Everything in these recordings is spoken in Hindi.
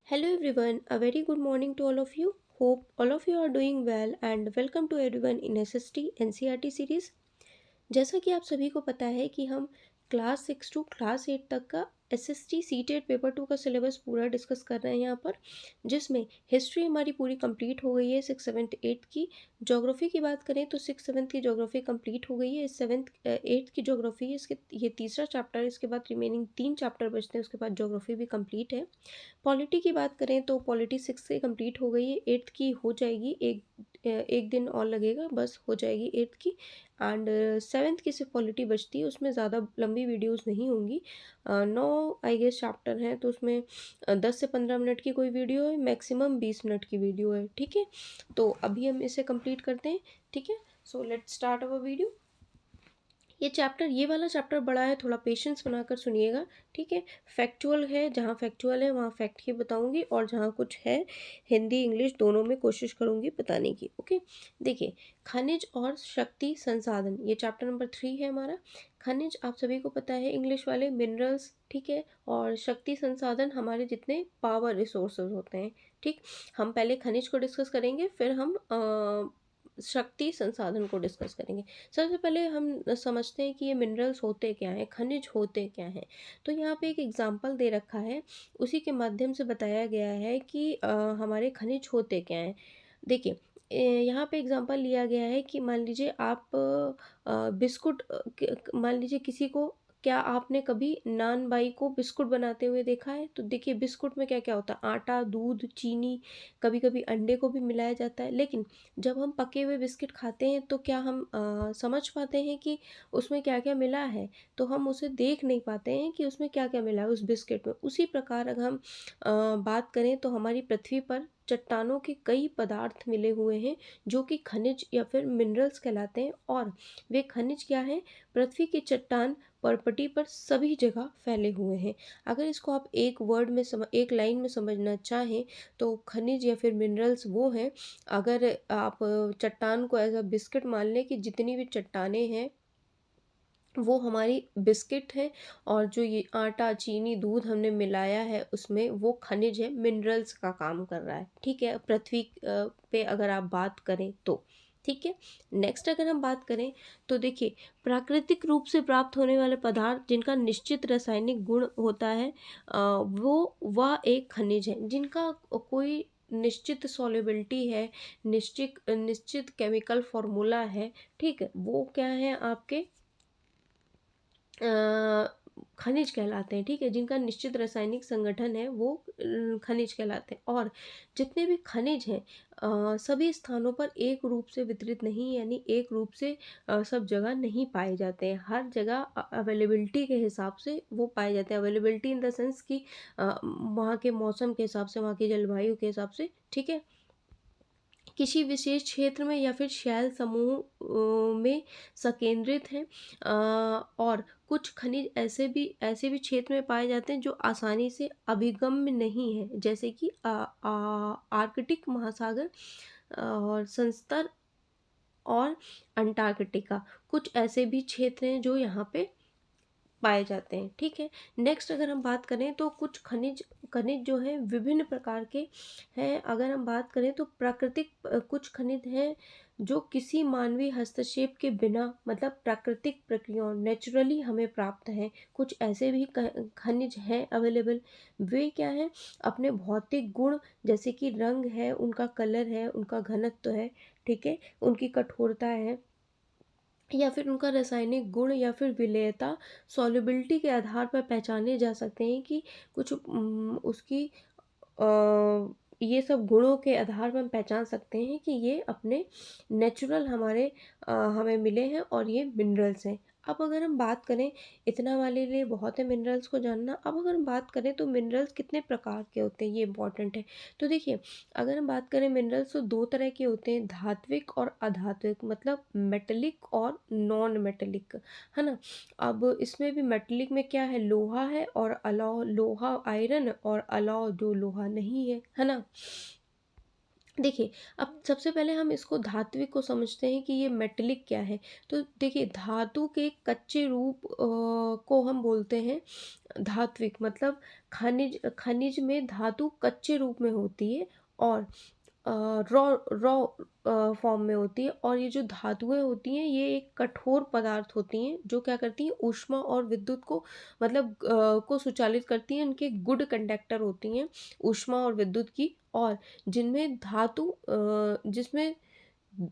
Hello everyone, a very good morning to all of you. Hope all of you are doing well and welcome to everyone in SST NCERT series. जैसा कि आप सभी को पता है कि हम क्लास 6 टू क्लास 8 तक का SST सीटेट पेपर 2 का सिलेबस पूरा डिस्कस कर रहे हैं यहाँ पर, जिसमें हिस्ट्री हमारी पूरी कंप्लीट हो गई है 6, 7, 8 की। ज्योग्राफी की बात करें तो 6, 7 की ज्योग्राफी कंप्लीट हो गई है। 7th 8th की ज्योग्राफी इसके ये तीसरा चैप्टर है। इसके बाद रिमेनिंग 3 चैप्टर बचते हैं, उसके बाद ज्योग्राफी भी कंप्लीट है। पॉलिटी की बात करें तो पॉलिटी 6 से कंप्लीट हो गई है, 8th की हो जाएगी। एक दिन और लगेगा, बस हो जाएगी 8th की। एंड 7th की सिर्फ पॉलिटी बचती है, उसमें ज़्यादा लंबी वीडियोस नहीं होंगी। 9 आई गेस चैप्टर हैं, तो उसमें 10 से 15 मिनट की कोई वीडियो है, मैक्सिमम 20 मिनट की वीडियो है। ठीक है, तो अभी हम इसे कंप्लीट करते हैं। ठीक है, so let's start our video. ये वाला चैप्टर बड़ा है, थोड़ा पेशेंस बनाकर सुनिएगा। ठीक है, फैक्चुअल है, जहाँ फैक्चुअल है वहाँ फैक्ट ही बताऊंगी, और जहाँ कुछ है हिंदी इंग्लिश दोनों में कोशिश करूंगी बताने की। ओके, देखिए, खनिज और शक्ति संसाधन, ये चैप्टर नंबर 3 है हमारा। खनिज आप सभी को पता है, इंग्लिश वाले मिनरल्स, ठीक है, और शक्ति संसाधन हमारे जितने पावर रिसोर्सेज होते हैं। ठीक, हम पहले खनिज को डिस्कस करेंगे, फिर हम शक्ति संसाधन को डिस्कस करेंगे। सबसे पहले हम समझते हैं कि ये मिनरल्स होते क्या हैं, खनिज होते क्या हैं। तो यहाँ पे एक एग्जांपल दे रखा है, उसी के माध्यम से बताया गया है कि हमारे खनिज होते क्या हैं। देखिए, यहाँ पे एग्जांपल लिया गया है कि मान लीजिए आप बिस्कुट, मान लीजिए किसी को, क्या आपने कभी नान बाई को बिस्कुट बनाते हुए देखा है? तो देखिए, बिस्कुट में क्या क्या होता है, आटा, दूध, चीनी, कभी कभी अंडे को भी मिलाया जाता है। लेकिन जब हम पके हुए बिस्किट खाते हैं तो क्या हम समझ पाते हैं कि उसमें क्या क्या मिला है? तो हम उसे देख नहीं पाते हैं कि उसमें क्या क्या मिला है उस बिस्किट में। उसी प्रकार अगर हम बात करें तो हमारी पृथ्वी पर चट्टानों के कई पदार्थ मिले हुए हैं, जो कि खनिज या फिर मिनरल्स कहलाते हैं। और वे खनिज क्या हैं? पृथ्वी की चट्टान परपटी पर सभी जगह फैले हुए हैं। अगर इसको आप एक वर्ड में एक लाइन में समझना चाहें तो खनिज या फिर मिनरल्स वो हैं, अगर आप चट्टान को एज अ बिस्किट मान लें कि जितनी भी चट्टानें हैं वो हमारी बिस्किट है, और जो ये आटा, चीनी, दूध हमने मिलाया है उसमें वो खनिज है, मिनरल्स का काम कर रहा है। ठीक है, पृथ्वी पे अगर आप बात करें तो। ठीक है, नेक्स्ट अगर हम बात करें तो देखिए, प्राकृतिक रूप से प्राप्त होने वाले पदार्थ जिनका निश्चित रासायनिक गुण होता है, वो वह एक खनिज है। जिनका कोई निश्चित सॉल्युबिलिटी है, निश्चित निश्चित केमिकल फॉर्मूला है, ठीक है, वो क्या है आपके खनिज कहलाते हैं। ठीक है, जिनका निश्चित रासायनिक संगठन है वो खनिज कहलाते हैं। और जितने भी खनिज हैं सभी स्थानों पर एक रूप से वितरित नहीं, यानी एक रूप से सब जगह नहीं पाए जाते हैं। हर जगह अवेलेबिलिटी के हिसाब से वो पाए जाते हैं। अवेलेबिलिटी इन द सेंस कि वहाँ के मौसम के हिसाब से, वहाँ की जलवायु के हिसाब से। ठीक है, किसी विशेष क्षेत्र में या फिर शैल समूह में संकेंद्रित हैं। और कुछ खनिज ऐसे भी क्षेत्र में पाए जाते हैं जो आसानी से अभिगम्य नहीं है, जैसे कि आर्कटिक महासागर और संस्तर और अंटार्कटिका। कुछ ऐसे भी क्षेत्र हैं जो यहाँ पे पाए जाते हैं। ठीक है, नेक्स्ट अगर हम बात करें तो कुछ खनिज खनिज जो है विभिन्न प्रकार के हैं। अगर हम बात करें तो प्राकृतिक कुछ खनिज हैं जो किसी मानवीय हस्तक्षेप के बिना, मतलब प्राकृतिक प्रक्रियाओं नेचुरली हमें प्राप्त हैं। कुछ ऐसे भी खनिज हैं अवेलेबल। वे क्या हैं? अपने भौतिक गुण, जैसे कि रंग है, उनका कलर है, उनका घनत्व है, ठीक है, उनकी कठोरता है, या फिर उनका रासायनिक गुण या फिर विलेयता, सॉल्युबिलिटी के आधार पर पहचाने जा सकते हैं कि कुछ उसकी ये सब गुणों के आधार पर हम पहचान सकते हैं कि ये अपने नेचुरल हमें मिले हैं और ये मिनरल्स हैं। अब अगर हम बात करें, इतना वाले लिए बहुत है मिनरल्स को जानना। अब अगर हम बात करें तो मिनरल्स कितने प्रकार के होते हैं, ये इंपॉर्टेंट है। तो देखिए, अगर हम बात करें मिनरल्स तो दो तरह के होते हैं, धात्विक और अधात्विक, मतलब मेटेलिक और नॉन मेटेलिक, है ना। अब इसमें भी मेटेलिक में क्या है, लोहा है, और अलाव लोहा आयरन, और अलाव जो लोहा नहीं है ना। देखिए, अब सबसे पहले हम इसको धात्विक को समझते हैं कि ये मेटेलिक क्या है। तो देखिए, धातु के कच्चे रूप को हम बोलते हैं धात्विक, मतलब खनिज खनिज में धातु कच्चे रूप में होती है और रॉ रॉ फॉर्म में होती है। और ये जो धातुएं होती हैं ये एक कठोर पदार्थ होती हैं जो क्या करती हैं, ऊष्मा और विद्युत को मतलब को सुचालित करती हैं। इनके गुड कंडक्टर होती हैं ऊष्मा और विद्युत की। और जिसमें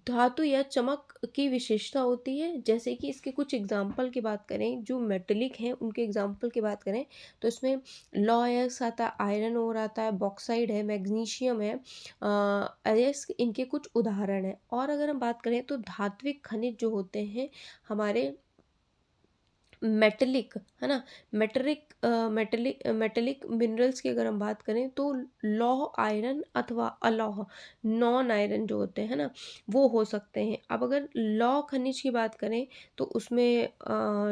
धातु या चमक की विशेषता होती है। जैसे कि इसके कुछ एग्जाम्पल की बात करें, जो मेटेलिक हैं उनके एग्जाम्पल की बात करें तो इसमें लॉयस आता है, आयरन ओर आता है, बॉक्साइड है, मैग्नीशियम है, अयस्क, इनके कुछ उदाहरण हैं। और अगर हम बात करें तो धात्विक खनिज जो होते हैं हमारे मेटेलिक, है ना, मेटेलिक मिनरल्स की अगर हम बात करें तो लौह आयरन अथवा अलौह नॉन आयरन जो होते हैं ना, वो हो सकते हैं। अब अगर लौह खनिज की बात करें तो उसमें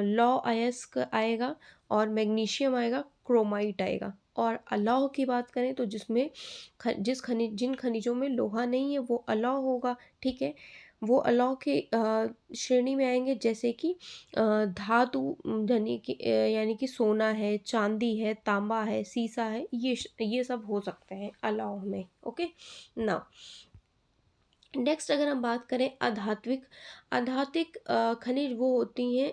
लौह अयस्क आएगा और मैग्नीशियम आएगा, क्रोमाइट आएगा। और अलौह की बात करें तो जिन खनिजों में लोहा नहीं है वो अलौह होगा। ठीक है, वो अलौह के श्रेणी में आएंगे, जैसे कि धातु, यानी कि सोना है, चांदी है, तांबा है, सीसा है, ये सब हो सकते हैं अलौह में। ओके, नाउ नेक्स्ट अगर हम बात करें अधात्विक, अधात्विक खनिज वो होती हैं,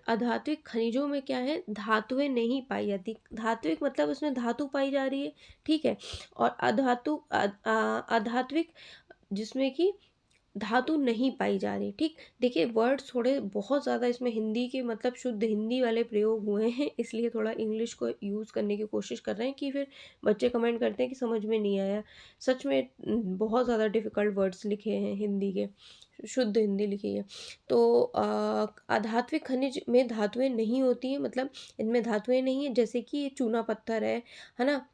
अधात्विक खनिजों में क्या है, धातुएं नहीं पाई जाती। धात्विक मतलब उसमें धातु पाई जा रही है। ठीक है, और अधात्विक जिसमें कि धातु नहीं पाई जा रही। ठीक, देखिए वर्ड्स थोड़े बहुत ज़्यादा इसमें हिंदी के मतलब शुद्ध हिंदी वाले प्रयोग हुए हैं, इसलिए थोड़ा इंग्लिश को यूज़ करने की कोशिश कर रहे हैं कि फिर बच्चे कमेंट करते हैं कि समझ में नहीं आया। सच में बहुत ज़्यादा डिफ़िकल्ट वर्ड्स लिखे हैं हिंदी के, शुद्ध हिंदी लिखी है। तो अधात्विक खनिज में धातुएं नहीं होती हैं, मतलब इनमें धातुएं नहीं है, जैसे कि ये चूना पत्थर है ना,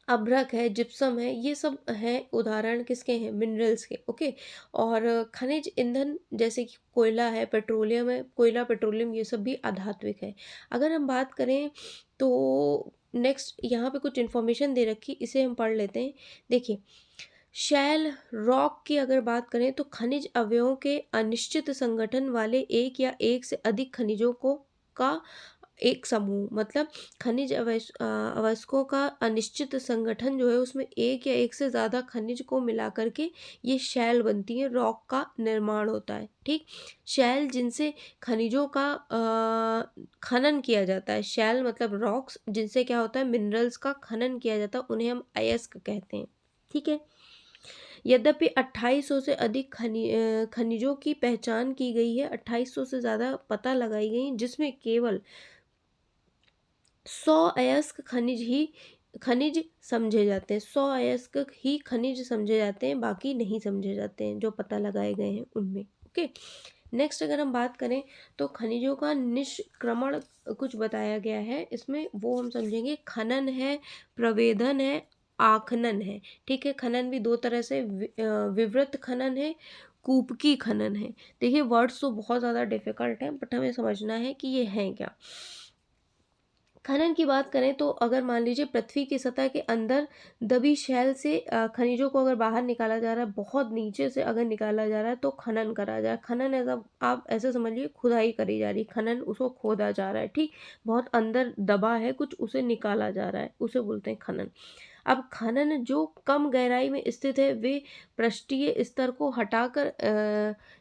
अभ्रक है, जिप्सम है, ये सब हैं उदाहरण किसके हैं, मिनरल्स के। ओके, और खनिज ईंधन जैसे कि कोयला है, पेट्रोलियम है, कोयला पेट्रोलियम ये सब भी अधात्विक है। अगर हम बात करें तो नेक्स्ट यहाँ पे कुछ इन्फॉर्मेशन दे रखी, इसे हम पढ़ लेते हैं। देखिए, शैल रॉक की अगर बात करें तो खनिज अवयवों के अनिश्चित संगठन वाले एक या एक से अधिक खनिजों को का एक समूह, मतलब अवयस्कों का अनिश्चित संगठन जो है उसमें एक या एक से ज़्यादा खनिज को मिला करके ये शैल बनती है, रॉक का निर्माण होता है। ठीक, शैल जिनसे खनिजों का खनन किया जाता है, शैल मतलब रॉक्स जिनसे क्या होता है, मिनरल्स का खनन किया जाता है, उन्हें हम अयस्क कहते हैं। ठीक है, यद्यपि 2800 से अधिक खनिजों की पहचान की गई है, 2800 से ज़्यादा पता लगाई गई, जिसमें केवल 100 अयस्क खनिज समझे जाते हैं। 100 अयस्क ही खनिज समझे जाते हैं, बाकी नहीं समझे जाते हैं जो पता लगाए गए हैं उनमें। ओके, नेक्स्ट अगर हम बात करें तो खनिजों का निष्क्रमण कुछ बताया गया है इसमें, वो हम समझेंगे। खनन है, प्रवेदन है, आखनन है। ठीक है, खनन भी दो तरह से, विवृत खनन है, कूपकी खनन है। देखिए वर्ड्स तो बहुत ज़्यादा डिफिकल्ट हैं, बट हमें समझना है कि ये हैं क्या। खनन की बात करें तो अगर मान लीजिए पृथ्वी की सतह के अंदर दबी शैल से खनिजों को अगर बाहर निकाला जा रहा है, बहुत नीचे से अगर निकाला जा रहा है तो खनन करा जा रहा है। खनन ऐसा आप ऐसे समझिए, खुदाई करी जा रही है, खनन उसको खोदा जा रहा है। ठीक, बहुत अंदर दबा है कुछ, उसे निकाला जा रहा है, उसे बोलते हैं खनन। अब खनन जो कम गहराई में स्थित है वे पृष्ठीय स्तर को हटाकर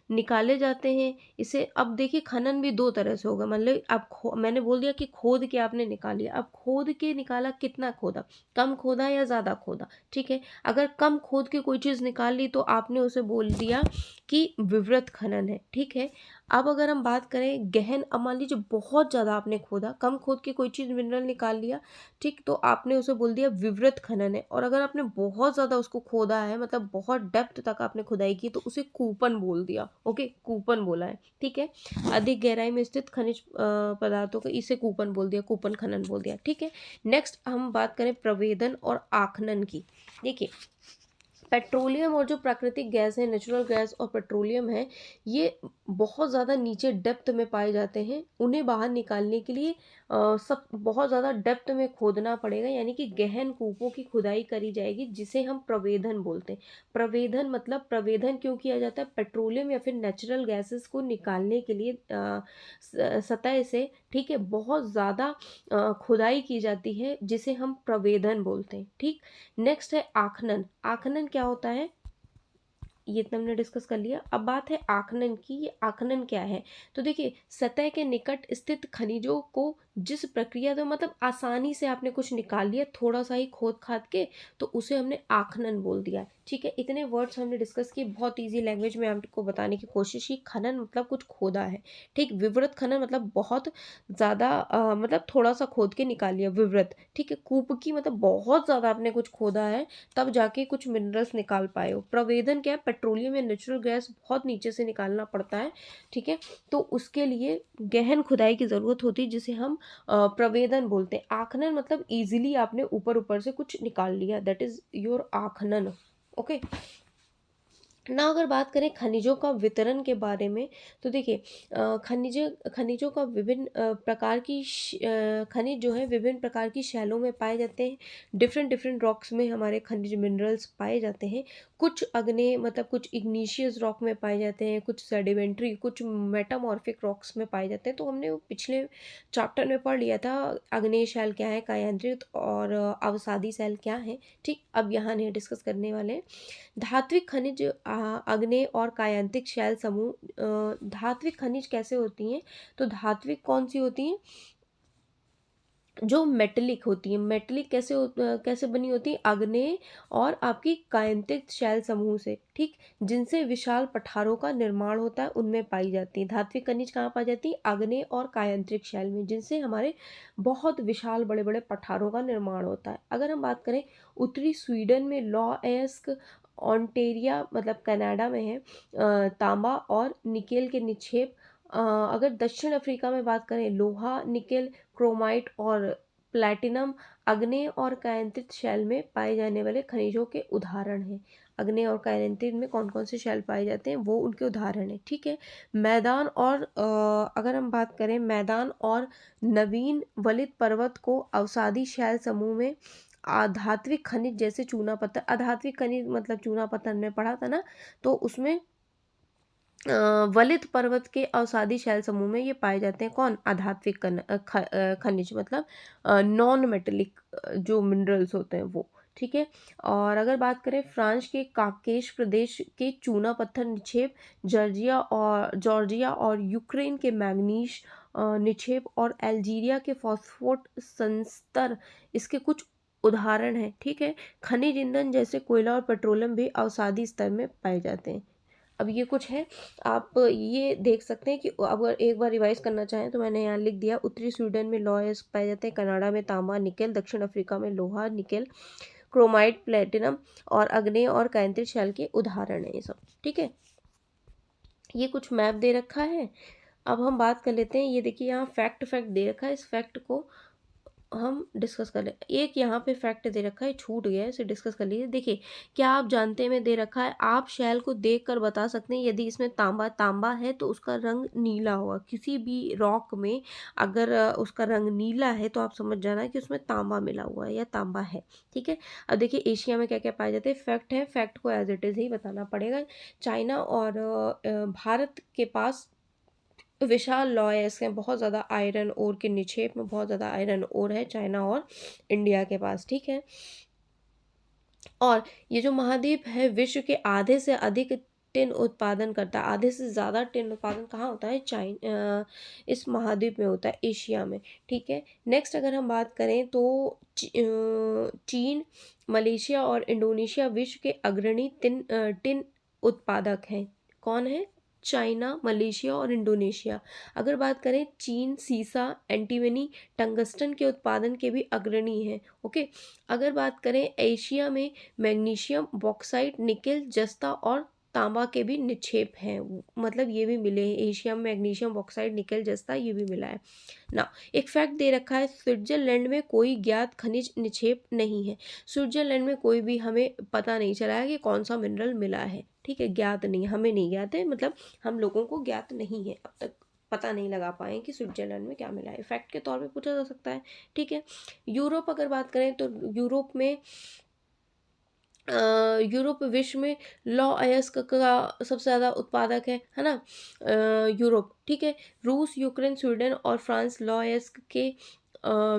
निकाले जाते हैं। इसे अब देखिए खनन भी दो तरह से होगा, मतलब अब मैंने बोल दिया कि खोद के आपने निकाल लिया। अब खोद के निकाला, कितना खोदा, कम खोदा या ज़्यादा खोदा। ठीक है, अगर कम खोद के कोई चीज़ निकाल ली तो आपने उसे बोल दिया कि विवृत खनन है। ठीक है, अब अगर हम बात करें गहन, अब मान लीजिए बहुत ज़्यादा आपने खोदा, कम खोद के कोई चीज़ मिनरल निकाल लिया, ठीक, तो आपने उसे बोल दिया विवृत खनन है। और अगर आपने बहुत ज़्यादा उसको खोदा है, मतलब बहुत डेप्थ तक आपने खुदाई की, तो उसे कूपन बोल दिया। ओके, कूपन बोला है। ठीक है, अधिक गहराई में स्थित खनिज पदार्थों को इसे कूपन बोल दिया, कूपन खनन बोल दिया। ठीक है, नेक्स्ट हम बात करें प्रवेदन और आखनन की। देखिए, पेट्रोलियम और जो प्राकृतिक गैस है, नेचुरल गैस और पेट्रोलियम है, ये बहुत ज़्यादा नीचे डेप्थ में पाए जाते हैं। उन्हें बाहर निकालने के लिए सब बहुत ज़्यादा डेप्थ में खोदना पड़ेगा, यानी कि गहन कूपों की खुदाई करी जाएगी, जिसे हम प्रवेदन बोलते हैं। प्रवेदन मतलब प्रवेदन क्यों किया जाता है? पेट्रोलियम या फिर नेचुरल गैसेस को निकालने के लिए सतह से, ठीक है, बहुत ज़्यादा खुदाई की जाती है, जिसे हम प्रवेदन बोलते हैं। ठीक। नेक्स्ट है आखनन। आखनन क्या होता है? ये तो हमने डिस्कस कर लिया। अब बात है आखनन की। ये आखनन क्या है? तो देखिए, सतह के निकट स्थित खनिजों को जिस प्रक्रिया से, मतलब आसानी से आपने कुछ निकाल लिया थोड़ा सा ही खोद खाद के, तो उसे हमने आखनन बोल दिया। ठीक है, इतने वर्ड्स हमने डिस्कस किए, बहुत ईजी लैंग्वेज में आपको बताने की कोशिश की। खनन मतलब कुछ खोदा है। ठीक। विवृत खनन मतलब बहुत ज़्यादा मतलब थोड़ा सा खोद के निकाल लिया, विवृत। ठीक है। कूप की मतलब बहुत ज़्यादा आपने कुछ खोदा है, तब जाके कुछ मिनरल्स निकाल पाए हो। प्रवेदन क्या है? पेट्रोलियम या नेचुरल गैस बहुत नीचे से निकालना पड़ता है। ठीक है। तो उसके लिए गहन खुदाई की ज़रूरत होती है, जिसे हम प्रवेदन बोलते हैं। आखनन मतलब इजीली आपने ऊपर ऊपर से कुछ निकाल लिया, दैट इज योर आखनन। ओके। ना अगर बात करें खनिजों का वितरण के बारे में, तो देखिए, खनिजों का विभिन्न प्रकार की खनिज जो है विभिन्न प्रकार की शैलों में पाए जाते हैं। डिफरेंट डिफरेंट रॉक्स में हमारे खनिज मिनरल्स पाए जाते हैं। कुछ अग्नेय मतलब कुछ इग्नीशियस रॉक में पाए जाते हैं, कुछ सेडिमेंट्री, कुछ मेटामॉर्फिक रॉक्स में पाए जाते हैं। तो हमने वो पिछले चैप्टर में पढ़ लिया था, अग्नेय शैल क्या है, कायांत्रित और अवसादी शैल क्या है। ठीक। अब यहाँ नहीं डिस्कस करने वाले हैं। धात्विक खनिज आग्नेय और कायांतिक शैल समूह। धात्विक खनिज कैसे होती हैं? तो धात्विक कौन सी होती हैं? जो मेटेलिक होती है। मेटेलिक कैसे बनी होती है? आग्नेय और आपकी कायांतिक शैल समूह से। ठीक। जिनसे विशाल पठारों का निर्माण होता है, उनमें पाई जाती है। धात्विक खनिज कहाँ पाई जाती है? आग्नेय और कायांत्रिक शैल में, जिनसे हमारे बहुत विशाल बड़े बड़े पठारों का निर्माण होता है। अगर हम बात करें उत्तरी स्वीडन में लॉएस्क, ऑन्टेरिया मतलब कनाडा में है, तांबा और निकेल के निक्षेप। अगर दक्षिण अफ्रीका में बात करें, लोहा, निकेल, क्रोमाइट और प्लैटिनम अग्नेय और कायांतित शैल में पाए जाने वाले खनिजों के उदाहरण हैं। अग्नेय और कायांतित में कौन कौन से शैल पाए जाते हैं, वो उनके उदाहरण हैं। ठीक है। मैदान और अगर हम बात करें मैदान और नवीन वलित पर्वत को अवसादी शैल समूह में आधात्विक खनिज जैसे चूना पत्थर। आधात्विक खनिज मतलब चूना पत्थर में पढ़ा था ना, तो उसमें वलित पर्वत के अवसादी शैल समूह में ये पाए जाते हैं। कौन? आधात्विक खनिज मतलब नॉन मेटेलिक जो मिनरल्स होते हैं वो। ठीक है। और अगर बात करें फ्रांस के काकेश प्रदेश के चूना पत्थर निक्षेप, जॉर्जिया और यूक्रेन के मैग्नीज निक्षेप और अल्जीरिया के फॉस्फोट संस्तर इसके कुछ उदाहरण हैं। ठीक है। खनिज ईंधन जैसे कोयला और पेट्रोलियम भी अवसादी स्तर में पाए जाते हैं। अब ये कुछ है, आप ये देख सकते हैं कि अगर एक बार रिवाइज करना चाहें तो मैंने यहाँ लिख दिया। उत्तरी स्वीडन में लॉयस पाए जाते हैं, कनाडा में तांबा निकेल, दक्षिण अफ्रीका में लोहा निकेल, क्रोमाइट प्लेटिनम और अग्नेय और कायांतित शैल के उदाहरण है ये सब। ठीक है। ये कुछ मैप दे रखा है। अब हम बात कर लेते हैं। ये देखिए, यहाँ फैक्ट फैक्ट दे रखा है, इस फैक्ट को हम डिस्कस कर ले। एक यहाँ पे फैक्ट दे रखा है, छूट गया है, इसे डिस्कस कर लीजिए। देखिए, क्या आप जानते हैं में दे रखा है, आप शैल को देखकर बता सकते हैं यदि इसमें तांबा है तो उसका रंग नीला होगा। किसी भी रॉक में अगर उसका रंग नीला है तो आप समझ जाना कि उसमें तांबा मिला हुआ है या तांबा है। ठीक है। अब देखिए, एशिया में क्या क्या पाए जाते हैं। फैक्ट है, फैक्ट को एज इट इज़ ही बताना पड़ेगा। चाइना और भारत के पास विशाल लॉयस हैं, बहुत ज़्यादा आयरन ओर के निक्षेप में बहुत ज़्यादा आयरन ओर है चाइना और इंडिया के पास। ठीक है। और ये जो महाद्वीप है विश्व के आधे से अधिक टिन उत्पादन करता है। आधे से ज़्यादा टिन उत्पादन कहाँ होता है? इस महाद्वीप में होता है, एशिया में। ठीक है। नेक्स्ट अगर हम बात करें तो चीन, मलेशिया और इंडोनेशिया विश्व के अग्रणी टिन उत्पादक हैं। कौन है? चाइना, मलेशिया और इंडोनेशिया। अगर बात करें चीन सीसा, एंटीमनी, टंगस्टन के उत्पादन के भी अग्रणी हैं। ओके। अगर बात करें एशिया में मैग्नीशियम, बॉक्साइट, निकेल, जस्ता और तांबा के भी निक्षेप हैं, मतलब ये भी मिले हैं। एशिया में मैग्नीशियम, बॉक्साइट, निकेल, जस्ता ये भी मिला है ना। एक फैक्ट दे रखा है, स्विट्जरलैंड में कोई ज्ञात खनिज निक्षेप नहीं है। स्विट्जरलैंड में कोई भी हमें पता नहीं चला है कि कौन सा मिनरल मिला है। ठीक है। ज्ञात नहीं, हमें नहीं ज्ञात है, मतलब हम लोगों को ज्ञात नहीं है अब तक पता नहीं लगा पाए कि स्विट्जरलैंड में क्या मिला है। फैक्ट के तौर पे पूछा जा सकता है, ठीक है। यूरोप अगर बात करें तो यूरोप में यूरोप विश्व में लौ अयस्क का सबसे ज़्यादा उत्पादक है ना। यूरोप, ठीक है। रूस, यूक्रेन, स्वीडन और फ्रांस लौ अयस्क के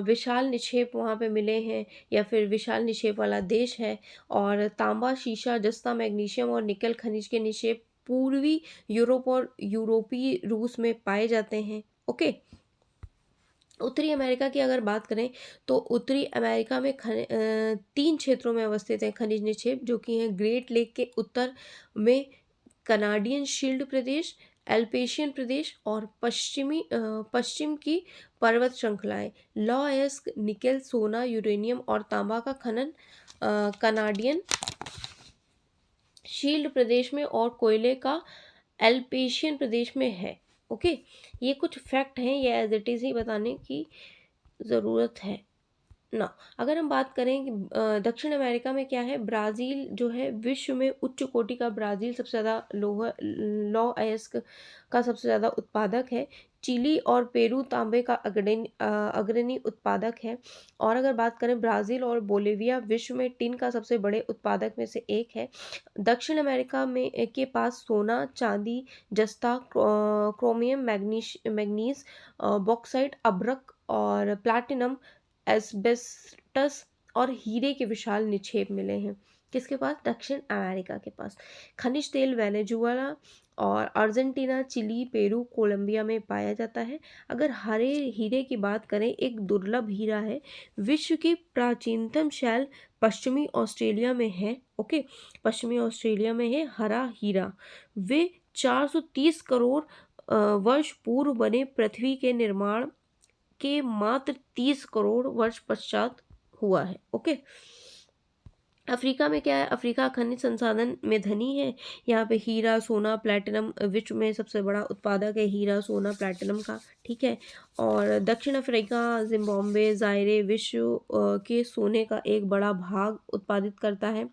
विशाल निक्षेप वहाँ पे मिले हैं, या फिर विशाल निक्षेप वाला देश है। और तांबा, शीशा, जस्ता, मैग्नीशियम और निकल खनिज के निक्षेप पूर्वी यूरोप और यूरोपीय रूस में पाए जाते हैं, ओके। उत्तरी अमेरिका की अगर बात करें तो उत्तरी अमेरिका में 3 क्षेत्रों में अवस्थित है खनिज निक्षेप, जो कि हैं ग्रेट लेक के उत्तर में कनाडियन शील्ड प्रदेश, एल्पेशियन प्रदेश और पश्चिम की पर्वत श्रृंखलाएं। लौ अयस्क, निकेल, सोना, यूरेनियम और तांबा का खनन कनाडियन शील्ड प्रदेश में और कोयले का एल्पेशियन प्रदेश में है, ओके। ये कुछ फैक्ट हैं, ये एज इट इज़ ही बताने की ज़रूरत है ना। अगर हम बात करें कि दक्षिण अमेरिका में क्या है, ब्राज़ील जो है विश्व में उच्च कोटि का, ब्राज़ील सबसे ज़्यादा लौह अयस्क का सबसे ज़्यादा उत्पादक है। चिली और पेरू तांबे का अग्रणी उत्पादक है। और अगर बात करें ब्राज़ील और बोलिविया विश्व में टिन का सबसे बड़े उत्पादक में से एक है। दक्षिण अमेरिका में के पास सोना, चांदी, जस्ता, क्रोमियम, मैग्नीज, बॉक्साइट, अभ्रक और प्लैटिनम, एस्बेस्टस और हीरे के विशाल निक्षेप मिले हैं। किसके पास? दक्षिण अमेरिका के पास। खनिज तेल वेनेजुएला और अर्जेंटीना, चिली, पेरू, कोलंबिया में पाया जाता है। अगर हरे हीरे की बात करें, एक दुर्लभ हीरा है। विश्व की प्राचीनतम शैल पश्चिमी ऑस्ट्रेलिया में है, ओके। पश्चिमी ऑस्ट्रेलिया में है हरा हीरा। वे 430 करोड़ वर्ष पूर्व बने, पृथ्वी के निर्माण के मात्र 30 करोड़ वर्ष पश्चात हुआ है, ओके। अफ्रीका में क्या है? अफ्रीका खनिज संसाधन में धनी है। यहाँ पे हीरा, सोना, प्लैटिनम विश्व में सबसे बड़ा उत्पादक है हीरा, सोना, प्लैटिनम का, ठीक है। और दक्षिण अफ्रीका, जिम्बाब्वे, जायरे विश्व के सोने का एक बड़ा भाग उत्पादित करता है।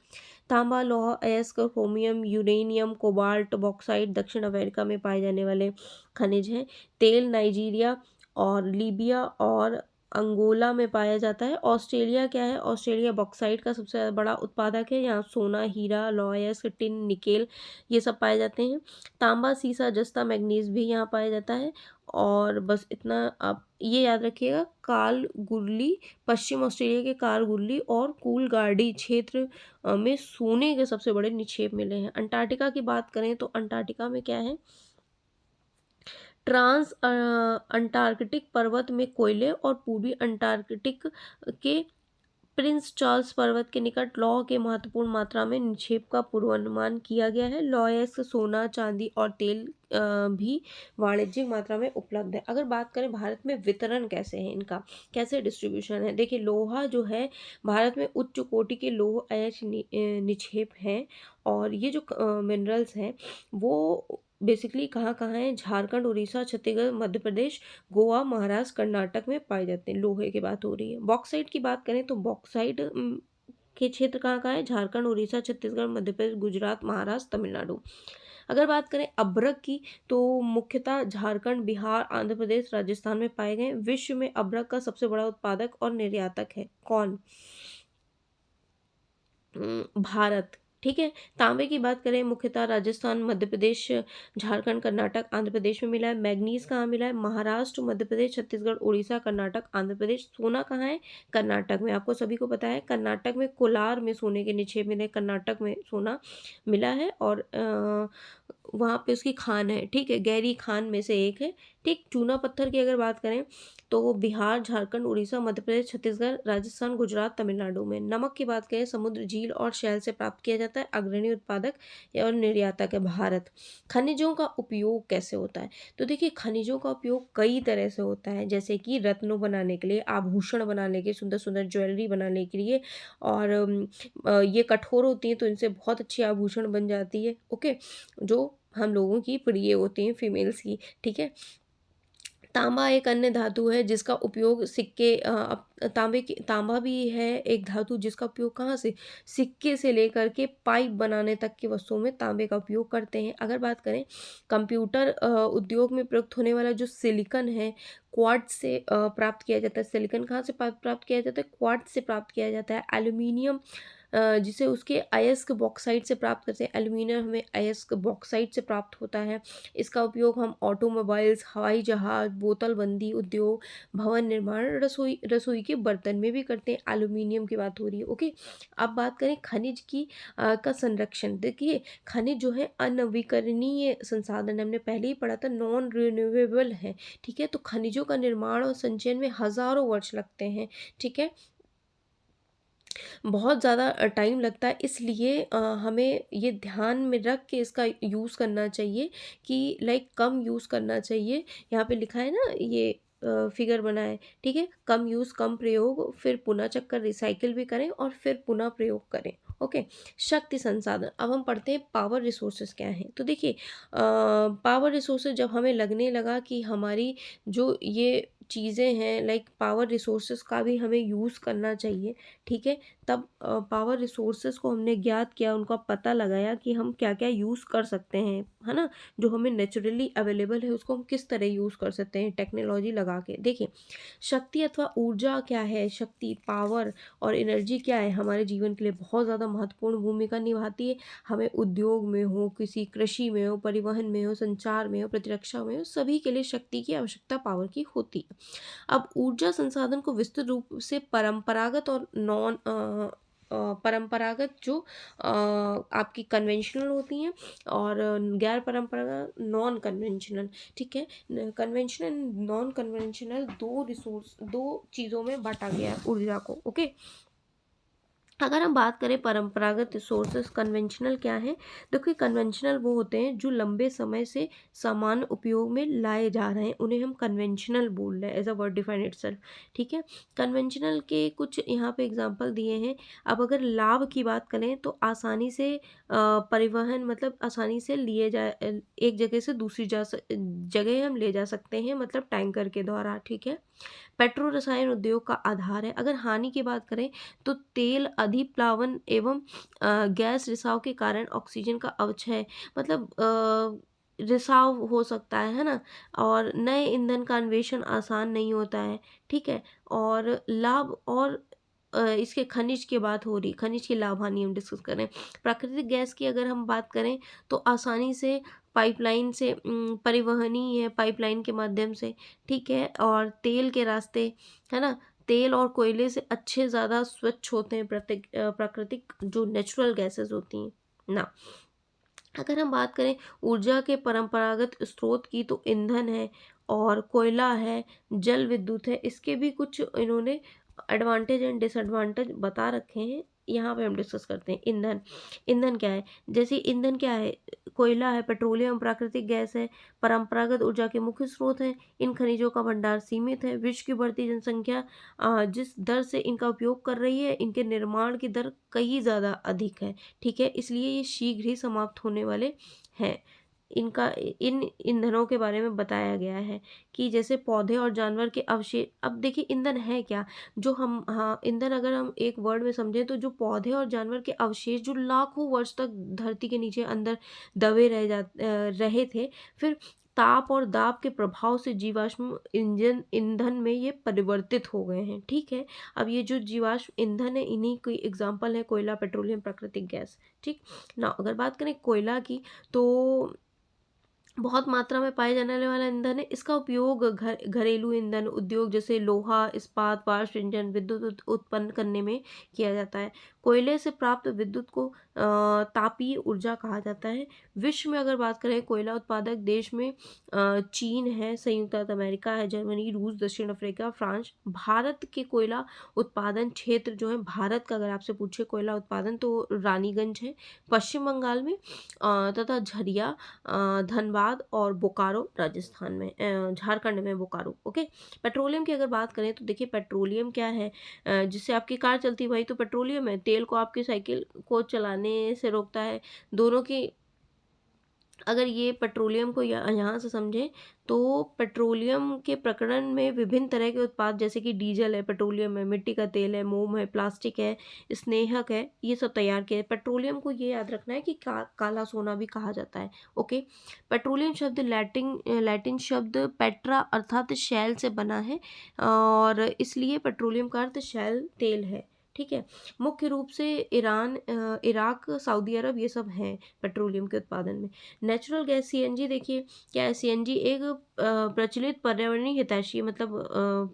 तांबा, लौह अयस्क, क्रोमियम, यूरेनियम, कोबाल्ट, बॉक्साइट दक्षिण अमेरिका में पाए जाने वाले खनिज हैं। तेल नाइजीरिया और लीबिया और अंगोला में पाया जाता है। ऑस्ट्रेलिया क्या है? ऑस्ट्रेलिया बॉक्साइट का सबसे बड़ा उत्पादक है। यहाँ सोना, हीरा, लौह टिन, निकेल ये सब पाए जाते हैं। तांबा, सीसा, जस्ता, मैग्नीज भी यहाँ पाया जाता है। और बस इतना आप ये याद रखिएगा। कालगुरली, पश्चिम ऑस्ट्रेलिया के कालगुरली और कूलगार्डी क्षेत्र में सोने के सबसे बड़े निक्षेप मिले हैं। अंटार्कटिका की बात करें तो अंटार्कटिका में क्या है? ट्रांस अंटार्कटिक पर्वत में कोयले और पूर्वी अंटार्कटिक के प्रिंस चार्ल्स पर्वत के निकट लौह के महत्वपूर्ण मात्रा में निक्षेप का पूर्वानुमान किया गया है। लौह, सोना, चांदी और तेल भी वाणिज्यिक मात्रा में उपलब्ध है। अगर बात करें भारत में वितरण कैसे है इनका, कैसे डिस्ट्रीब्यूशन है, देखिए लोहा जो है भारत में उच्च कोटि के लोह अयस्क निक्षेप हैं। और ये जो मिनरल्स हैं वो बेसिकली कहाँ कहाँ हैं? झारखंड, उड़ीसा, छत्तीसगढ़, मध्य प्रदेश, गोवा, महाराष्ट्र, कर्नाटक में पाए जाते हैं। लोहे की बात हो रही है। बॉक्साइट की बात करें तो बॉक्साइट के क्षेत्र कहाँ कहाँ है? झारखंड, उड़ीसा, छत्तीसगढ़, मध्य प्रदेश, गुजरात, महाराष्ट्र, तमिलनाडु। अगर बात करें अभ्रक की तो मुख्यतः झारखंड, बिहार, आंध्र प्रदेश, राजस्थान में पाए गए। विश्व में अभ्रक का सबसे बड़ा उत्पादक और निर्यातक है कौन? भारत, ठीक है। तांबे की बात करें मुख्यतः राजस्थान, मध्य प्रदेश, झारखंड, कर्नाटक, आंध्र प्रदेश में मिला है। मैग्नीज कहाँ मिला है? महाराष्ट्र, मध्य प्रदेश, छत्तीसगढ़, उड़ीसा, कर्नाटक, आंध्र प्रदेश। सोना कहाँ है? कर्नाटक में। आपको सभी को पता है कर्नाटक में कोलार में सोने के निक्षेप मिले, कर्नाटक में सोना मिला है। और वहाँ पे उसकी खान है, ठीक है, गहरी खान में से एक है, ठीक। चूना पत्थर की अगर बात करें तो बिहार, झारखंड, उड़ीसा, मध्य प्रदेश, छत्तीसगढ़, राजस्थान, गुजरात, तमिलनाडु में। नमक की बात करें समुद्र, झील और शैल से प्राप्त किया जाता है। अग्रणी उत्पादक और निर्यातक है भारत। खनिजों का उपयोग कैसे होता है? तो देखिए खनिजों का उपयोग कई तरह से होता है, जैसे कि रत्नों बनाने के लिए, आभूषण बनाने के, सुंदर सुंदर ज्वेलरी बनाने के लिए। और ये कठोर होती हैं तो इनसे बहुत अच्छी आभूषण बन जाती है, ओके, जो हम लोगों की प्रिय होती हैं, फीमेल्स की, ठीक है। तांबा एक अन्य धातु है जिसका उपयोग सिक्के तांबा भी है एक धातु जिसका उपयोग कहाँ से, सिक्के से लेकर के पाइप बनाने तक की वस्तुओं में तांबे का उपयोग करते हैं। अगर बात करें कंप्यूटर उद्योग में प्रयुक्त होने वाला जो सिलिकॉन है, क्वार्ट्ज से प्राप्त किया जाता है। सिलिकॉन कहाँ से प्राप्त किया जाता है, क्वार्ट्ज से प्राप्त किया जाता है। एल्यूमीनियम जिसे उसके अयस्क बॉक्साइट से प्राप्त करते हैं। एल्यूमिनियम हमें अयस्क बॉक्साइट से प्राप्त होता है। इसका उपयोग हम ऑटोमोबाइल्स, हवाई जहाज, बोतलबंदी उद्योग, भवन निर्माण, रसोई रसोई के बर्तन में भी करते हैं। एल्यूमिनियम की बात हो रही है। ओके, अब बात करें खनिज की का संरक्षण। देखिए, खनिज जो है अनवीकरणीय संसाधन है, हमने पहले ही पढ़ा था, नॉन रिन्यूएबल है। ठीक है, तो खनिजों का निर्माण और संचयन में हजारों वर्ष लगते हैं। ठीक है, बहुत ज़्यादा टाइम लगता है, इसलिए हमें ये ध्यान में रख के इसका यूज़ करना चाहिए कि लाइक कम यूज़ करना चाहिए। यहाँ पे लिखा है ना, ये फिगर बना है। ठीक है, कम यूज़ कम प्रयोग, फिर पुनः चक्कर रिसाइकिल भी करें और फिर पुनः प्रयोग करें। ओके, शक्ति संसाधन। अब हम पढ़ते हैं पावर रिसोर्सेज क्या हैं। तो देखिए, पावर रिसोर्सेज जब हमें लगने लगा कि हमारी जो ये चीज़ें हैं लाइक पावर रिसोर्सेज का भी हमें यूज़ करना चाहिए। ठीक है, तब पावर रिसोर्सेज को हमने ज्ञात किया, उनका पता लगाया कि हम क्या क्या यूज़ कर सकते हैं, है ना, जो हमें नेचुरली अवेलेबल है उसको हम किस तरह यूज़ कर सकते हैं टेक्नोलॉजी लगा के। देखिए, शक्ति अथवा ऊर्जा क्या है, शक्ति पावर और एनर्जी क्या है, हमारे जीवन के लिए बहुत ज़्यादा महत्वपूर्ण भूमिका निभाती है। हमें उद्योग में हो, किसी कृषि में हो, परिवहन में हो, संचार में हो, प्रतिरक्षा में हो, सभी के लिए शक्ति की आवश्यकता पावर की होती है। अब ऊर्जा संसाधन को विस्तृत रूप से परंपरागत और परंपरागत जो आपकी कन्वेंशनल होती हैं और गैर परंपरागत नॉन कन्वेंशनल। ठीक है, कन्वेंशनल नॉन कन्वेंशनल दो चीज़ों में बांटा गया है ऊर्जा को। ओके, अगर हम बात करें परंपरागत रिसोर्सेज कन्वेंशनल क्या है, देखिए कन्वेंशनल वो होते हैं जो लंबे समय से समान उपयोग में लाए जा रहे हैं, उन्हें हम कन्वेंशनल बोल रहे हैं, as a word define itself. ठीक है, कन्वेंशनल के कुछ यहाँ पे एग्जांपल दिए हैं। अब अगर लाभ की बात करें तो आसानी से परिवहन, मतलब आसानी से लिए जा एक जगह से दूसरी जगह हम ले जा सकते हैं, मतलब टैंकर के द्वारा। ठीक है, पेट्रो रसायन उद्योग का आधार है। अगर हानि की बात करें तो तेल अधिप्लावन एवं गैस रिसाव के कारण ऑक्सीजन का अवक्षय, मतलब रिसाव हो सकता है ना, और नए ईंधन का अन्वेषण आसान नहीं होता है। ठीक है, और लाभ और इसके खनिज की बात हो रही, खनिज की लाभ हानि हम डिस्कस करें। प्राकृतिक गैस की अगर हम बात करें तो आसानी से पाइपलाइन से परिवहनीय है, पाइपलाइन के माध्यम से। ठीक है, और तेल के रास्ते, है ना, तेल और कोयले से अच्छे ज़्यादा स्वच्छ होते हैं प्राकृतिक जो नेचुरल गैसेस होती हैं ना। अगर हम बात करें ऊर्जा के परंपरागत स्रोत की तो ईंधन है और कोयला है, जल विद्युत है। इसके भी कुछ इन्होंने एडवांटेज एंड डिसएडवांटेज बता रखे हैं, यहाँ पे हम डिस्कस करते हैं। ईंधन, ईंधन क्या है, जैसे ईंधन क्या है, कोयला है, पेट्रोलियम प्राकृतिक गैस है, परंपरागत ऊर्जा के मुख्य स्रोत हैं। इन खनिजों का भंडार सीमित है। विश्व की बढ़ती जनसंख्या जिस दर से इनका उपयोग कर रही है, इनके निर्माण की दर कहीं ज़्यादा अधिक है। ठीक है, इसलिए ये शीघ्र ही समाप्त होने वाले हैं। इनका इन ईंधनों के बारे में बताया गया है कि जैसे पौधे और जानवर के अवशेष। अब देखिए ईंधन है क्या, जो हम, हाँ, ईंधन अगर हम एक वर्ड में समझें तो जो पौधे और जानवर के अवशेष जो लाखों वर्ष तक धरती के नीचे अंदर दबे रहे थे, फिर ताप और दाब के प्रभाव से जीवाश्म इंजन ईंधन में ये परिवर्तित हो गए हैं। ठीक है, अब ये जो जीवाश्म ईंधन है इन्हीं की एग्जाम्पल है कोयला, पेट्रोलियम, प्राकृतिक गैस। ठीक ना, अगर बात करें कोयला की तो बहुत मात्रा में पाए जाने वाला ईंधन है। इसका उपयोग घरेलू ईंधन उद्योग जैसे लोहा, इस्पात, वाष्प इंजन, विद्युत उत्पन्न करने में किया जाता है। कोयले से प्राप्त विद्युत को तापीय ऊर्जा कहा जाता है। विश्व में अगर बात करें कोयला उत्पादक देश में चीन है, संयुक्त अरब अमेरिका है, जर्मनी, रूस, दक्षिण अफ्रीका, फ्रांस। भारत के कोयला उत्पादन क्षेत्र जो है, भारत का अगर आपसे पूछे कोयला उत्पादन तो रानीगंज है पश्चिम बंगाल में, तथा झरिया धनबाद और बोकारो राजस्थान में, झारखंड में बोकारो। ओके, पेट्रोलियम की अगर बात करें तो देखिए पेट्रोलियम क्या है, जिससे आपकी कार चलती है वही तो पेट्रोलियम है। तेल को आपकी साइकिल को चलाने से रोकता है। दोनों की अगर ये पेट्रोलियम को यहाँ से समझें तो पेट्रोलियम के प्रकरण में विभिन्न तरह के उत्पाद जैसे कि डीजल है, पेट्रोलियम है, मिट्टी का तेल है, मोम है, प्लास्टिक है, स्नेहक है, ये सब तैयार किए। पेट्रोलियम को ये याद रखना है कि काला सोना भी कहा जाता है। ओके। पेट्रोलियम शब्द लैटिन शब्द पेट्रा अर्थात शैल से बना है और इसलिए पेट्रोलियम का अर्थ शैल तेल है। ठीक है। मुख्य रूप से ईरान, इराक, सऊदी अरब ये सब हैं पेट्रोलियम के उत्पादन में। नेचुरल गैस सीएनजी देखिए क्या है। सीएनजी एक प्रचलित पर्यावरणीय हितैषी मतलब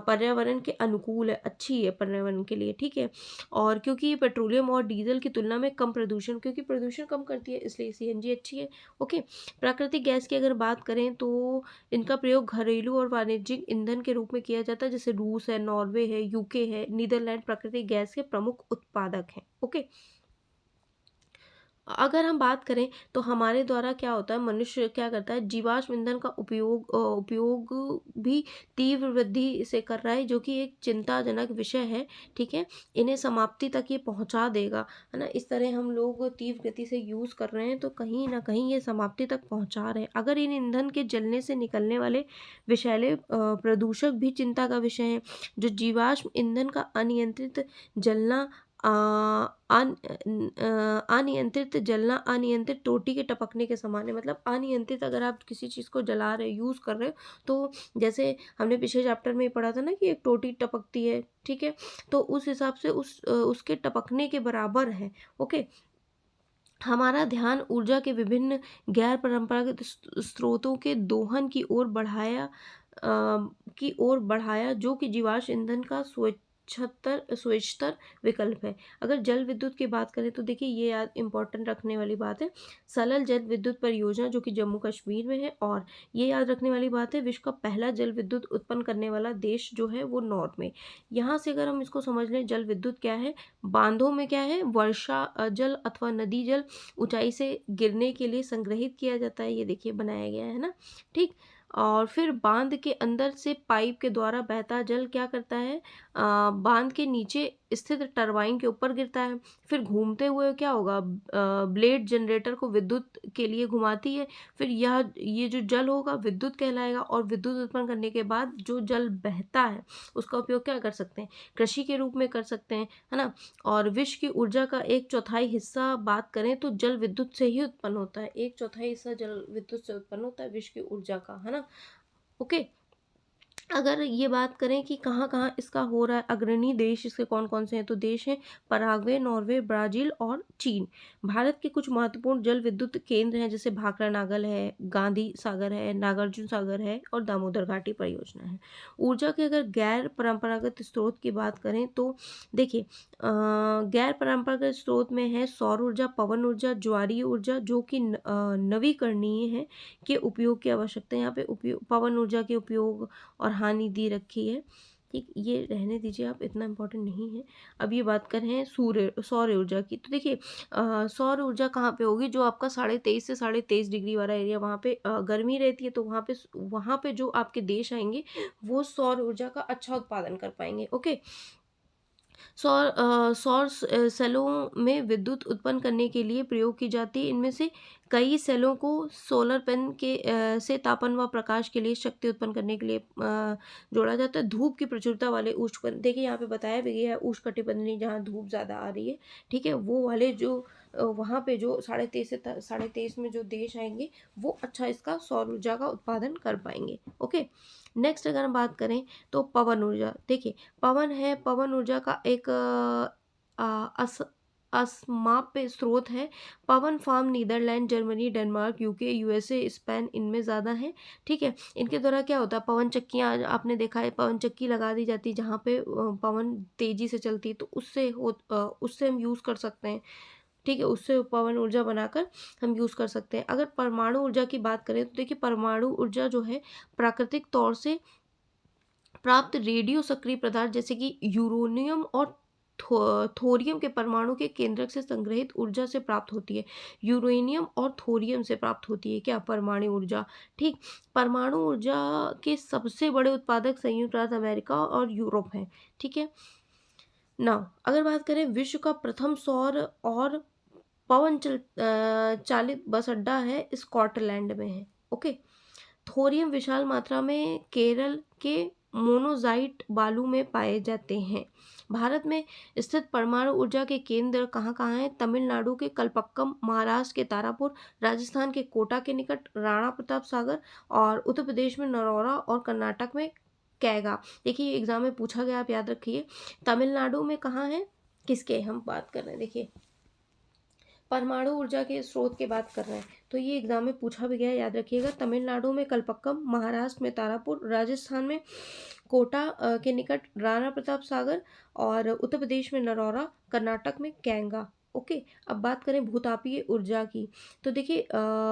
पर्यावरण के अनुकूल है, अच्छी है पर्यावरण के लिए। ठीक है। और क्योंकि ये पेट्रोलियम और डीजल की तुलना में कम प्रदूषण, क्योंकि प्रदूषण कम करती है इसलिए सीएनजी अच्छी है। ओके। प्राकृतिक गैस की अगर बात करें तो इनका प्रयोग घरेलू और वाणिज्यिक ईंधन के रूप में किया जाता है। जैसे रूस है, नॉर्वे है, यूके है, नीदरलैंड प्राकृतिक गैस के प्रमुख उत्पादक हैं। ओके। अगर हम बात करें तो हमारे द्वारा क्या होता है, मनुष्य क्या करता है, जीवाश्म ईंधन का उपयोग भी तीव्र वृद्धि से कर रहा है, जो कि एक चिंताजनक विषय है। ठीक है। इन्हें समाप्ति तक ये पहुंचा देगा, है ना। इस तरह हम लोग तीव्र गति से यूज़ कर रहे हैं तो कहीं ना कहीं ये समाप्ति तक पहुंचा रहे हैं। अगर इन ईंधन के जलने से निकलने वाले विषैले प्रदूषक भी चिंता का विषय है। जो जीवाश्म ईंधन का अनियंत्रित जलना अ, अनियंत्रित जलना अनियंत्रित टोटी के टपकने के समान है। मतलब अनियंत्रित अगर आप किसी चीज़ को जला रहे हो, यूज़ कर रहे हो, तो जैसे हमने पिछले चैप्टर में पढ़ा था ना कि एक टोटी टपकती है। ठीक है। तो उस हिसाब से उसके टपकने के बराबर है। ओके। हमारा ध्यान ऊर्जा के विभिन्न गैर परंपरागत स्रोतों के दोहन की ओर बढ़ाया, जो कि जीवाश्म ईंधन का स्वेच्छतर विकल्प है। अगर जल विद्युत की बात करें तो देखिए ये याद इम्पोर्टेंट रखने वाली बात है। सरल जल विद्युत परियोजना जो कि जम्मू कश्मीर में है, और ये याद रखने वाली बात है, विश्व का पहला जल विद्युत उत्पन्न करने वाला देश जो है वो नॉर्वे। यहाँ से अगर हम इसको समझ लें, जल विद्युत क्या है, बांधों में क्या है, वर्षा जल अथवा नदी जल ऊंचाई से गिरने के लिए संग्रहित किया जाता है। ये देखिए बनाया गया है ना। ठीक। और फिर बांध के अंदर से पाइप के द्वारा बहता जल क्या करता है, बांध के नीचे स्थित टरबाइन के ऊपर गिरता है। फिर घूमते हुए क्या होगा, ब्लेड जनरेटर को विद्युत के लिए घुमाती है। फिर ये जो जल होगा विद्युत कहलाएगा, और विद्युत उत्पन्न करने के बाद जो जल बहता है उसका उपयोग क्या कर सकते हैं, कृषि के रूप में कर सकते हैं, है ना। और विश्व की ऊर्जा का 1/4 हिस्सा बात करें तो जल विद्युत से ही उत्पन्न होता है। 1/4 हिस्सा जल विद्युत से उत्पन्न होता है विश्व की ऊर्जा का, है ना। ओके। अगर ये बात करें कि कहाँ-कहाँ इसका हो रहा है, अग्रणी देश इसके कौन-कौन से हैं, तो देश हैं पराग्वे, नॉर्वे, ब्राज़ील और चीन। भारत के कुछ महत्वपूर्ण जल विद्युत केंद्र हैं, जैसे भाखड़ा नागल है, गांधी सागर है, नागार्जुन सागर है और दामोदर घाटी परियोजना है। ऊर्जा के अगर गैर परंपरागत स्रोत की बात करें तो देखिए गैर परंपरागत स्रोत में है सौर ऊर्जा, पवन ऊर्जा, ज्वारीय ऊर्जा, जो कि नवीकरणीय है, के उपयोग की आवश्यकता है। यहाँ पे उपयोग पवन ऊर्जा के उपयोग और हानि दी रखी है। ठीक, ये रहने दीजिए आप, इतना इम्पोर्टेंट नहीं है। अब ये बात करें सौर ऊर्जा की, तो देखिए सौर ऊर्जा कहाँ पे होगी, जो आपका 23.5 से 23.5 डिग्री वाला एरिया, वहाँ पे गर्मी रहती है, तो वहाँ पे जो आपके देश आएंगे वो सौर ऊर्जा का अच्छा उत्पादन कर पाएंगे। ओके। सौर सेलों में विद्युत उत्पन्न करने के लिए प्रयोग की जाती है। इनमें से कई सेलों को सोलर पैनल से तापन व प्रकाश के लिए शक्ति उत्पन्न करने के लिए जोड़ा जाता है। धूप की प्रचुरता वाले देखिए यहाँ पे बताया भी गया है, उष्णकटिबंधीय जहाँ धूप ज़्यादा आ रही है, ठीक है, वो वाले जो वहाँ पे जो 23.5 से 23.5 में जो देश आएंगे वो अच्छा इसका सौर ऊर्जा का उत्पादन कर पाएंगे। ओके। नेक्स्ट अगर हम बात करें तो पवन ऊर्जा, देखिए पवन है, पवन ऊर्जा का एक असमाप्य स्रोत है। पवन farm Netherlands, Germany, Denmark, UK, USA, Spain इनमें ज़्यादा है। ठीक है। इनके द्वारा क्या होता है, पवन चक्कियाँ आपने देखा है, पवन चक्की लगा दी जाती है जहाँ पे पवन तेजी से चलती है, तो उससे हम यूज़ कर सकते हैं। ठीक है। उससे पवन ऊर्जा बनाकर हम यूज़ कर सकते हैं। अगर परमाणु ऊर्जा की बात करें तो देखिए परमाणु ऊर्जा जो है प्राकृतिक तौर से प्राप्त रेडियो सक्रिय पदार्थ जैसे कि यूरेनियम और थोरियम के परमाणु के केंद्रक से संग्रहित ऊर्जा से प्राप्त होती है। यूरेनियम और थोरियम से प्राप्त होती है क्या, परमाणु ऊर्जा। ठीक। परमाणु ऊर्जा के सबसे बड़े उत्पादक संयुक्त राज्य अमेरिका और यूरोप हैं। ठीक है। नाउ अगर बात करें विश्व का प्रथम सौर और चालित बस अड्डा है स्कॉटलैंड में है। ओके। थोरियम विशाल मात्रा में केरल के मोनोज़ाइट बालू में पाए जाते हैं। भारत में स्थित परमाणु ऊर्जा के केंद्र कहाँ-कहाँ हैं? तमिलनाडु के कलपक्कम, महाराष्ट्र के तारापुर, राजस्थान के कोटा के निकट राणा प्रताप सागर और उत्तर प्रदेश में नरौरा और कर्नाटक में कैगा। देखिए ये एग्जाम में पूछा गया, आप याद रखिए। तमिलनाडु में कहाँ है, किसके हम बात कर रहे हैं, देखिए परमाणु ऊर्जा के स्रोत की बात कर रहे हैं, तो ये एग्जाम में पूछा भी गया, याद रखिएगा। तमिलनाडु में कलपक्कम, महाराष्ट्र में तारापुर, राजस्थान में कोटा के निकट राणा प्रताप सागर और उत्तर प्रदेश में नरौरा, कर्नाटक में कैंगा। ओके। अब बात करें भूतापीय ऊर्जा की, तो देखिए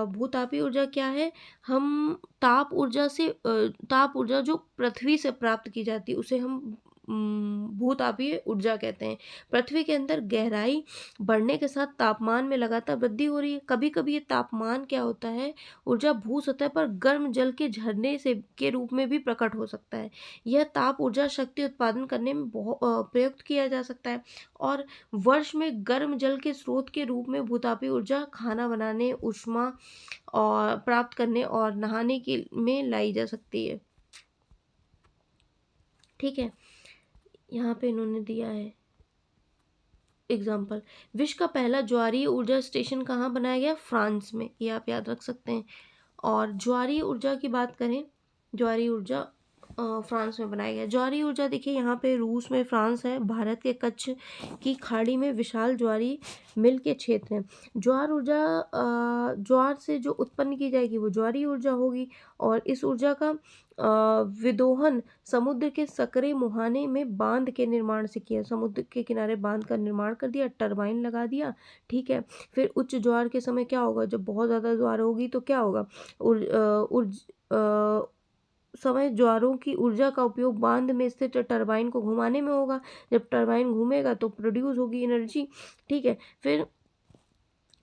भूतापीय ऊर्जा क्या है? हम ताप ऊर्जा जो पृथ्वी से प्राप्त की जाती है उसे हम भूतापीय ऊर्जा कहते हैं। पृथ्वी के अंदर गहराई बढ़ने के साथ तापमान में लगातार वृद्धि हो रही है। कभी कभी ये तापमान क्या होता है, ऊर्जा भू सतह पर गर्म जल के झरने से के रूप में भी प्रकट हो सकता है। यह ताप ऊर्जा शक्ति उत्पादन करने में प्रयुक्त किया जा सकता है। और वर्ष में गर्म जल के स्रोत के रूप में भूतापीय ऊर्जा खाना बनाने, ऊष्मा और प्राप्त करने और नहाने के में लाई जा सकती है। ठीक है, यहाँ पे इन्होंने दिया है एग्जाम्पल। विश्व का पहला ज्वारीय ऊर्जा स्टेशन कहाँ बनाया गया? फ्रांस में, ये आप याद रख सकते हैं। और ज्वारीय ऊर्जा की बात करें, ज्वारीय ऊर्जा फ्रांस में बनाया गया। ज्वारीय ऊर्जा देखिए यहाँ पे रूस में, फ्रांस है, भारत के कच्छ की खाड़ी में विशाल ज्वारीय मिल के क्षेत्र हैं। ज्वार ऊर्जा ज्वार से जो उत्पन्न की जाएगी वो ज्वारीय ऊर्जा होगी। और इस ऊर्जा का विदोहन समुद्र के सकरे मुहाने में बांध के निर्माण से किया। समुद्र के किनारे बांध का निर्माण कर दिया, टरबाइन लगा दिया। ठीक है, फिर उच्च ज्वार के समय क्या होगा? जब बहुत ज़्यादा ज्वार होगी तो क्या होगा? समय ज्वारों की ऊर्जा का उपयोग बांध में स्थित टरबाइन को घुमाने में होगा। जब टरबाइन घूमेगा तो प्रोड्यूस होगी एनर्जी। ठीक है, फिर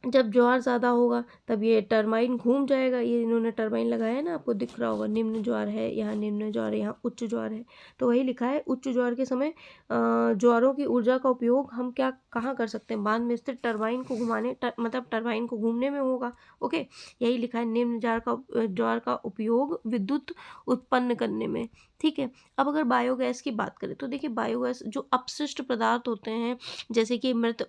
जब ज्वार ज़्यादा होगा तब ये टरबाइन घूम जाएगा। ये इन्होंने टरबाइन लगाया है ना, आपको दिख रहा होगा, निम्न ज्वार है, यहाँ निम्न ज्वार है, यहाँ उच्च ज्वार है, तो वही लिखा है। उच्च ज्वार के समय ज्वारों की ऊर्जा का उपयोग हम क्या कहाँ कर सकते हैं? बांध में स्थित टरबाइन को घुमाने मतलब टरबाइन को घूमने में होगा। ओके, यही लिखा है, निम्न ज्वार का उपयोग विद्युत उत्पन्न करने में। ठीक है, अब अगर बायोगैस की बात करें तो देखिए बायोगैस जो अपशिष्ट पदार्थ होते हैं, जैसे कि मृत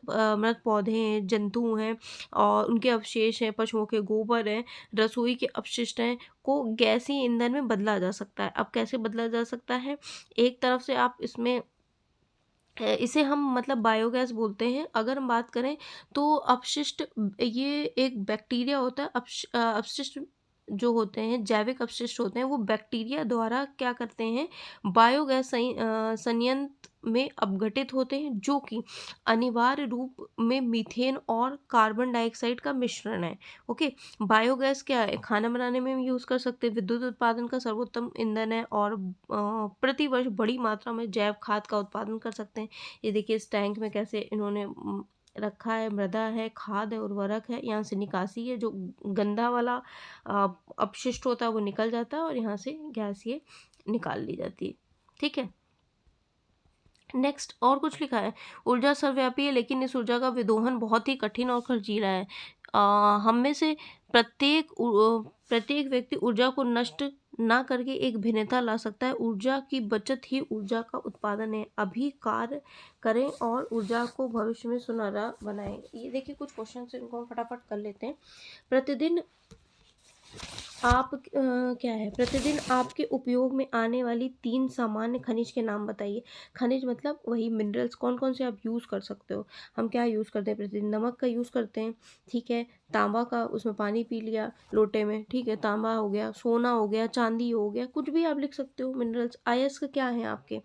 पौधे हैं, जंतु हैं और उनके अवशेष हैं, पशुओं के गोबर हैं, रसोई के अपशिष्ट हैं, को गैसीय ईंधन में बदला जा सकता है। अब कैसे बदला जा सकता है? एक तरफ से आप इसमें इसे हम मतलब बायोगैस बोलते हैं। अगर हम बात करें तो अपशिष्ट, ये एक बैक्टीरिया होता है। अपशिष्ट जो होते हैं, जैविक अपशिष्ट होते हैं, वो बैक्टीरिया द्वारा क्या करते हैं? बायोगैस संयंत्र में अपघटित होते हैं, जो कि अनिवार्य रूप में मीथेन और कार्बन डाइऑक्साइड का मिश्रण है। ओके, बायोगैस क्या है? खाना बनाने में भी यूज़ कर सकते हैं, विद्युत उत्पादन का सर्वोत्तम ईंधन है और प्रति वर्ष बड़ी मात्रा में जैव खाद का उत्पादन कर सकते हैं। ये देखिए इस टैंक में कैसे इन्होंने रखा है, मृदा है, खाद है, उर्वरक है, यहाँ से निकासी है, जो गंदा वाला अपशिष्ट होता है वो निकल जाता है और यहाँ से गैस ये निकाल ली जाती है। ठीक है, नेक्स्ट और कुछ लिखा है, ऊर्जा सर्वव्यापी है लेकिन इस ऊर्जा का विदोहन बहुत ही कठिन और खर्चीला है। हम में से प्रत्येक व्यक्ति ऊर्जा को नष्ट ना करके एक भिन्नता ला सकता है। ऊर्जा की बचत ही ऊर्जा का उत्पादन है। अभी कार्य करें और ऊर्जा को भविष्य में सुनहरा बनाएं। ये देखिए कुछ क्वेश्चन इनको हम फटाफट कर लेते हैं। प्रतिदिन क्या है? प्रतिदिन आपके उपयोग में आने वाली 3 सामान्य खनिज के नाम बताइए। खनिज मतलब वही मिनरल्स, कौन कौन से आप यूज़ कर सकते हो। हम क्या यूज़ करते हैं प्रतिदिन? नमक का यूज़ करते हैं। ठीक है, तांबा का, उसमें पानी पी लिया लोटे में, ठीक है, तांबा हो गया, सोना हो गया, चांदी हो गया, कुछ भी आप लिख सकते हो मिनरल्स। अयस्क क्या है आपके?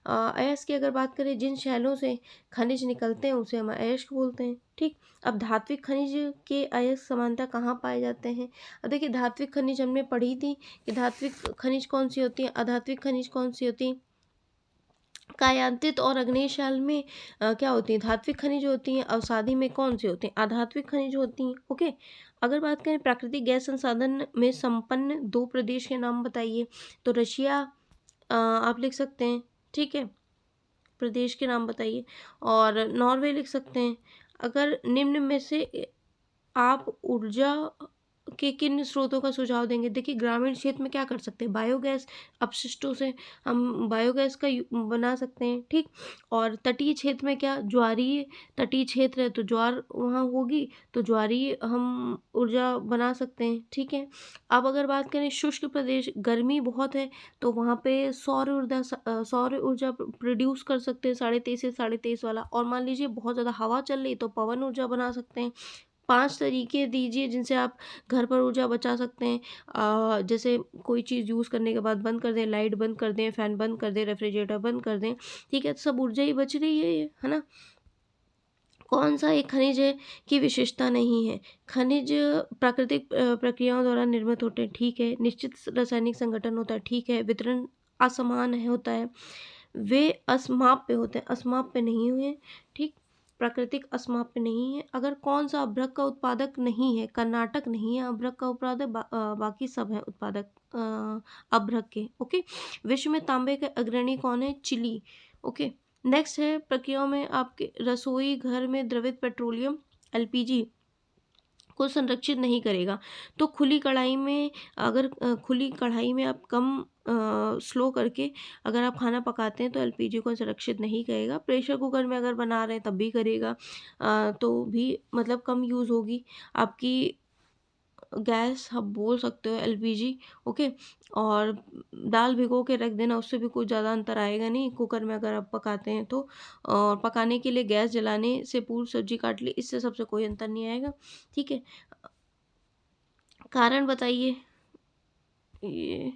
अयस्क की अगर बात करें, जिन शैलों से खनिज निकलते हैं उसे हम अयस्क बोलते हैं। ठीक, अब धात्विक खनिज के अयस्क समानता कहाँ पाए जाते हैं? अब देखिए धात्विक खनिज हमने पढ़ी थी कि धात्विक खनिज कौन सी होती है, अधात्विक खनिज कौन सी होती है। कायांतित और अग्नेयशाल में क्या होती है? धात्विक खनिज होती हैं। अवसादी में कौन सी होती हैं? अधात्विक खनिज होती हैं। ओके, अगर बात करें प्राकृतिक गैस संसाधन में संपन्न 2 प्रदेश के नाम बताइए, तो रशिया आप लिख सकते हैं। ठीक है, प्रदेश के नाम बताइए। और नॉर्वे लिख सकते हैं, अगर निम्न में से आप ऊर्जा के किन स्रोतों का सुझाव देंगे? देखिए, ग्रामीण क्षेत्र में क्या कर सकते हैं, बायोगैस अपशिष्टों से हम बायोगैस का बना सकते हैं, ठीक। और तटीय क्षेत्र में क्या, ज्वारीय तटीय क्षेत्र है तो ज्वार वहाँ होगी, तो ज्वारीय हम ऊर्जा बना सकते हैं, ठीक है। अब अगर बात करें शुष्क प्रदेश, गर्मी बहुत है, तो वहाँ पे सौर ऊर्जा प्रोड्यूस कर सकते हैं, 23.5 से 23.5 वाला। और मान लीजिए बहुत ज़्यादा हवा चल रही, तो पवन ऊर्जा बना सकते हैं। 5 तरीके दीजिए जिनसे आप घर पर ऊर्जा बचा सकते हैं। जैसे कोई चीज़ यूज़ करने के बाद बंद कर दें, लाइट बंद कर दें, फ़ैन बंद कर दें, रेफ्रिजरेटर बंद कर दें, ठीक है? तो सब ऊर्जा ही बच रही है ये, है ना? कौन-सा एक खनिज है कि विशेषता नहीं है? खनिज प्राकृतिक प्रक्रियाओं द्वारा निर्मित होते हैं, ठीक है। निश्चित रासायनिक संगठन होता है, ठीक है। वितरण असमान है होता है। वे असमाप्य होते हैं, असमाप्य नहीं हुए, ठीक। प्राकृतिक असमाप्य नहीं है। अगर कौन-सा अभ्रक का उत्पादक नहीं है? कर्नाटक नहीं है अभ्रक का उत्पादक, बाकी सब हैं उत्पादक अभ्रक के, ओके। विश्व में तांबे के अग्रणी कौन है? Chilli, okay. नेक्स्ट है प्रक्रियाओं में आपके रसोई घर में द्रवित पेट्रोलियम एलपीजी को संरक्षित नहीं करेगा। तो खुली कढ़ाई में, अगर खुली कढ़ाई में आप कम स्लो करके अगर आप खाना पकाते हैं तो एलपीजी को संरक्षित नहीं करेगा। प्रेशर कुकर में अगर बना रहे हैं तब भी करेगा, तो भी मतलब कम यूज़ होगी आपकी गैस, आप बोल सकते हो एलपीजी, ओके। और दाल भिगो के रख देना, उससे भी कुछ ज़्यादा अंतर आएगा नहीं कुकर में अगर आप पकाते हैं तो। और पकाने के लिए गैस जलाने से पूर्व सब्जी काट ली, इससे सबसे कोई अंतर नहीं आएगा, ठीक है। कारण बताइए, ये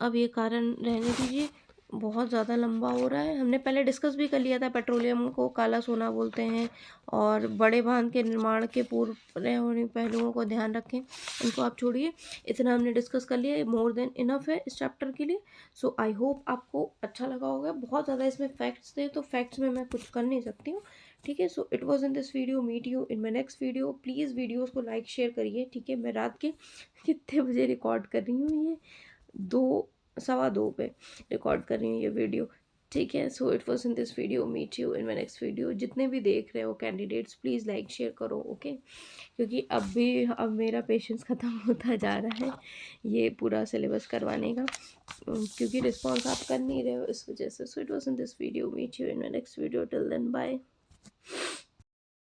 अब ये कारण रहने दीजिए, बहुत ज़्यादा लंबा हो रहा है। हमने पहले डिस्कस भी कर लिया था, पेट्रोलियम को काला सोना बोलते हैं। और बड़े बांध के निर्माण के पूर्व पहलुओं को ध्यान रखें, उनको आप छोड़िए। इतना हमने डिस्कस कर लिया, मोर देन इनफ है इस चैप्टर के लिए। सो आई होप आपको अच्छा लगा होगा। बहुत ज़्यादा इसमें फैक्ट्स थे, तो फैक्ट्स में मैं कुछ कर नहीं सकती हूँ, ठीक है। So it was in this video, meet you in my next video. Please videos को लाइक शेयर करिए, ठीक है। मैं रात के कितने बजे रिकॉर्ड कर रही हूँ, ये 2 सवा 2 पे रिकॉर्ड कर रही हूँ ये वीडियो, ठीक है। So it was in this video, meet you in my next video. जितने भी देख रहे हो कैंडिडेट्स, प्लीज़ लाइक शेयर करो, ओके। क्योंकि अब मेरा पेशेंस ख़त्म होता जा रहा है ये पूरा सिलेबस करवाने का, क्योंकि रिस्पॉन्स आप कर नहीं रहे हो इस वजह से। So it was in this video, meet you in my next video, till then bye.